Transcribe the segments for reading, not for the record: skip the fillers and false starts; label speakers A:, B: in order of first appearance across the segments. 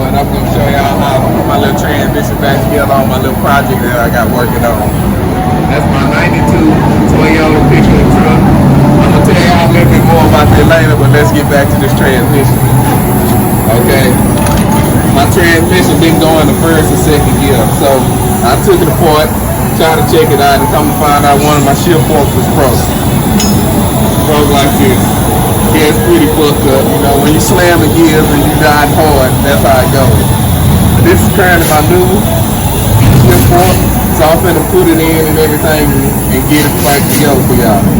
A: and I'm gonna show y'all how to put my little transmission back together on my little project that I got working on. That's my 92 Toyota pickup truck. I'm gonna tell y'all a little bit more about that later, but let's get back to this transmission. Okay, my transmission didn't go in the first and second gear, so I took it apart, tried to check it out, and come to find out one of my shift forks was broke. Broke like this. Yeah, it's pretty fucked up. You know, when you slam the gears and you ride hard, that's how it goes. But this is currently my new shift fork, so I'm finna put it in and everything and get it back together for y'all.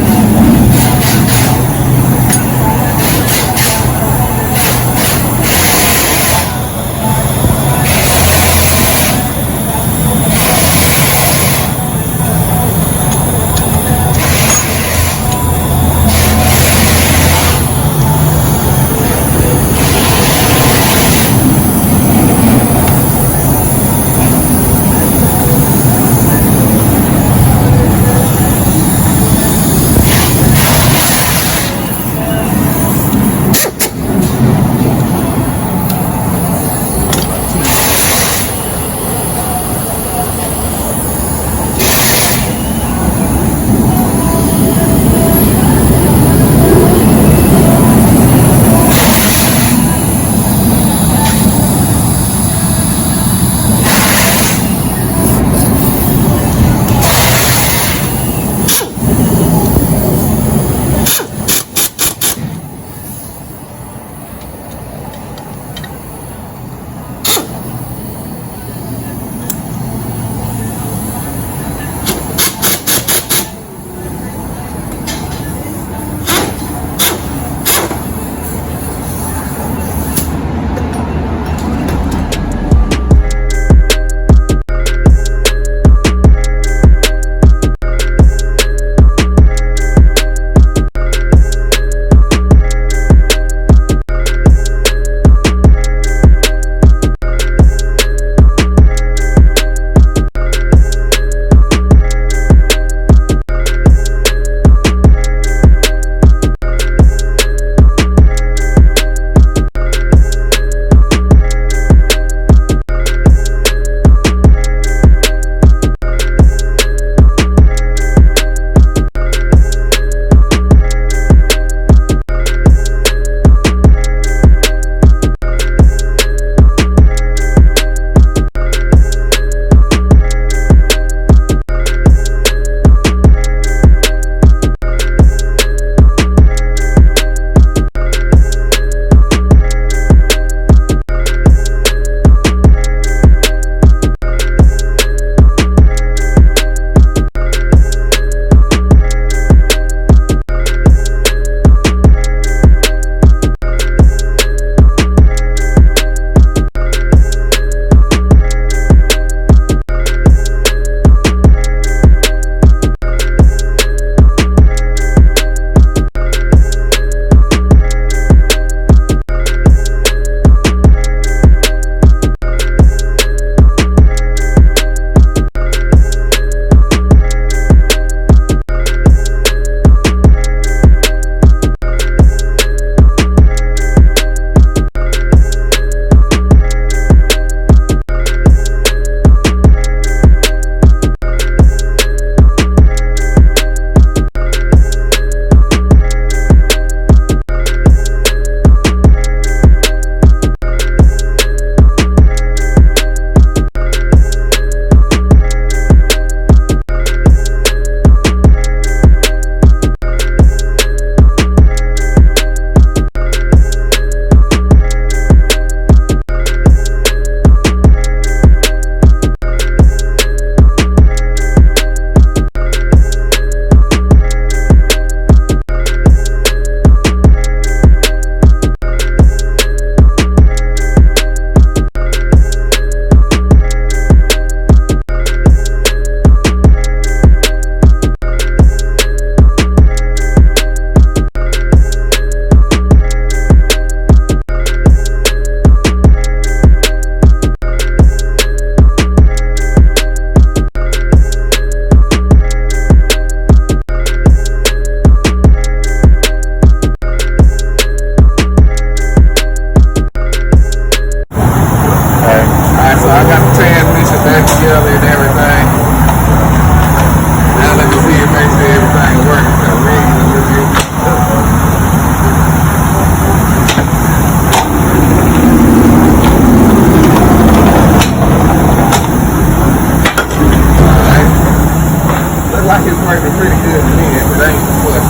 A: working pretty good to me if it ain't what.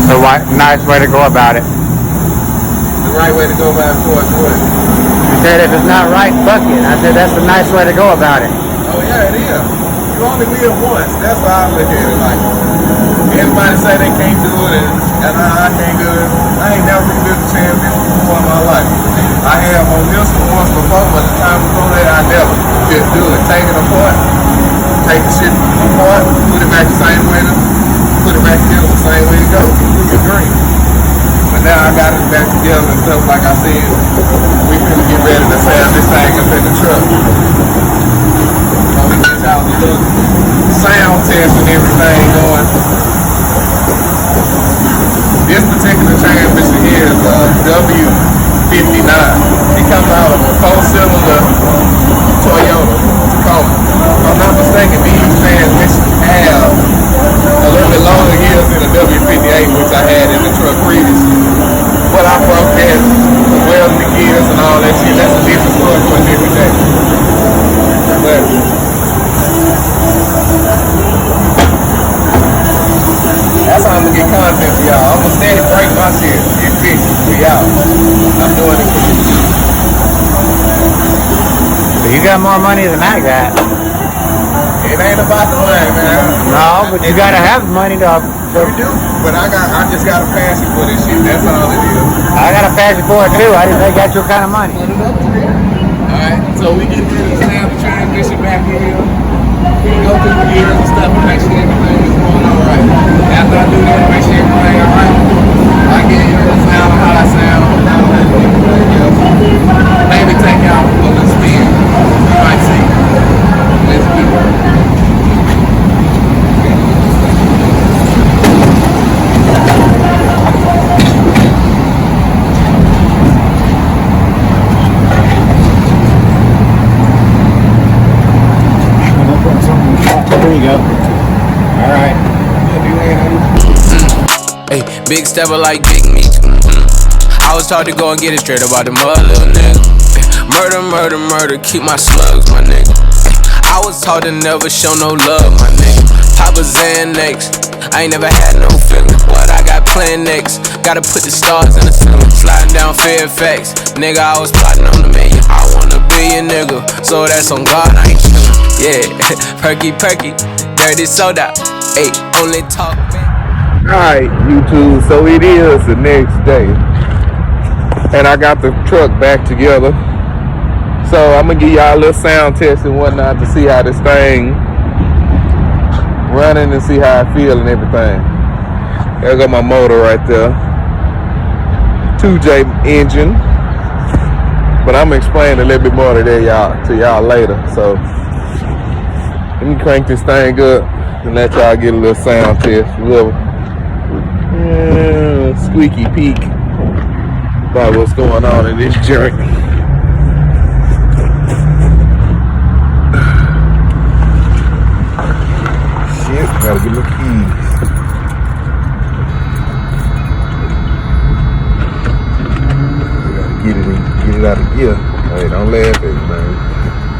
B: So nice way to go about it.
A: The right way to go about it for us what?
B: You said if it's not right, fuck it. I said that's the nice way to go about it.
A: Oh yeah, it is. You only live once. That's why I look at it like. Everybody say they can't do it, and I can't do it. I ain't never been a champion before in my life. I have on this one once before, but the time before that, I never could do it. Take it apart, take the shit apart, put it back the same way, put it back together the same way to go. You're green. But now I got it back together and stuff like I said. We finna get ready to sell this thing up in the truck. So we get y'all a little sound test and everything going. This particular transmission here is a W59. It comes out of a 4-cylinder Toyota Tacoma. If I'm not mistaken, these transmissions have a little bit longer gears than a W58, which I had in the truck previously. But I broke that, welding the gears and all that shit. That's a different story for a different day. But that's how I'm gonna get content for y'all. I'm gonna steady break my shit. Get fixed for y'all. I'm doing it for you.
B: So you got more money than I got.
A: It ain't about the money, man.
B: No, but you gotta have money to.
A: You do, but I just got a passion for this shit. That's all it is.
B: I got a passion for it too. I just ain't got your kind of money.
A: Alright, so we get ready to snap the transmission back here. We go through the gears and stuff and make sure everything is going alright. After I do that, make sure everything alright. I get you the sound of how I sound, how I do everything else. Maybe take out a little spin. You might see. Let's get it.
B: There you go. Alright.
C: Hey, big stepper like Big Meat. I was taught to go and get it straight about the mud, little nigga. Murder, murder, murder, keep my slugs, my nigga. I was taught to never show no love, my nigga. Papa Xanax, I ain't never had no feeling. What I got planned next, gotta put the stars in the ceiling. Sliding down Fairfax, nigga, I was plotting on the million. I want a billion, nigga, so that's on God, I ain't chillin'. Yeah, perky, dirty soda. Hey, only talk.
A: Alright, YouTube, so it is the next day. And I got the truck back together. So I'm gonna give y'all a little sound test and whatnot to see how this thing running and see how I feel and everything. There go my motor right there. 2J engine. But I'm gonna explain a little bit more to y'all later. So let me crank this thing up and let y'all get a little sound test, a little squeaky peek about what's going on in this journey. Shit, gotta get the keys. Gotta get it out of gear. Hey, don't laugh at me, man.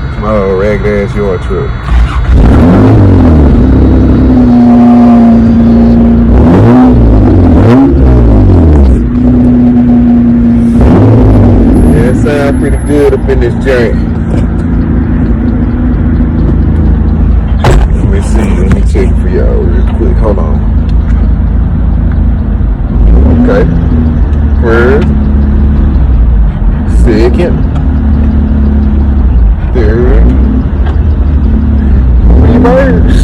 A: It's my old ragged ass yard truck. Sound pretty good up in this joint. Let me see. Let me check for y'all real quick. Hold on. Okay. First, second, third, reverse,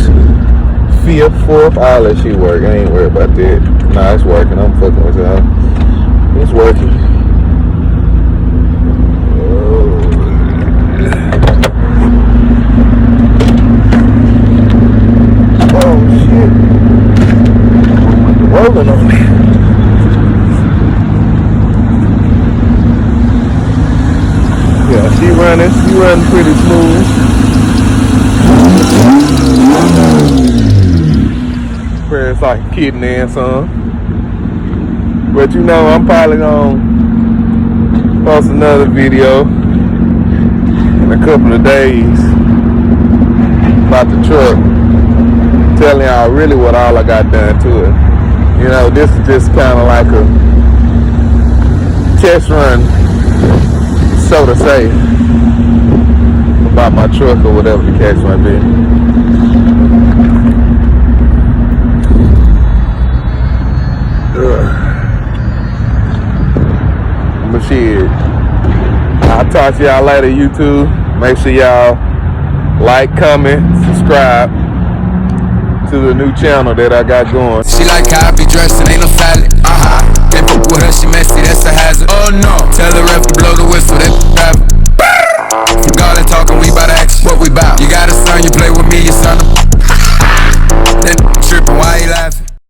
A: fifth, fourth. I'll let you work. I ain't worried about that. Nah, it's working. I'm fucking with y'all. It's working. Rolling on me. Yeah, she running pretty smooth. It's like a kitten and some. But you know, I'm probably gonna post another video in a couple of days. about the truck, telling y'all really what all I got done to it. You know, this is just kind of like a test run, so to say, about my truck or whatever the case might be. But shit, I'll talk to y'all later, YouTube. Make sure y'all like, comment, subscribe to the new channel that I got going.
C: She like how I be dressed and ain't no salad. Can't fuck with her, she messy, that's a hazard. Oh no, tell the ref to blow the whistle, that grab. Forgot talking, we bout action. What we bout? You got a son, you play with me, your son.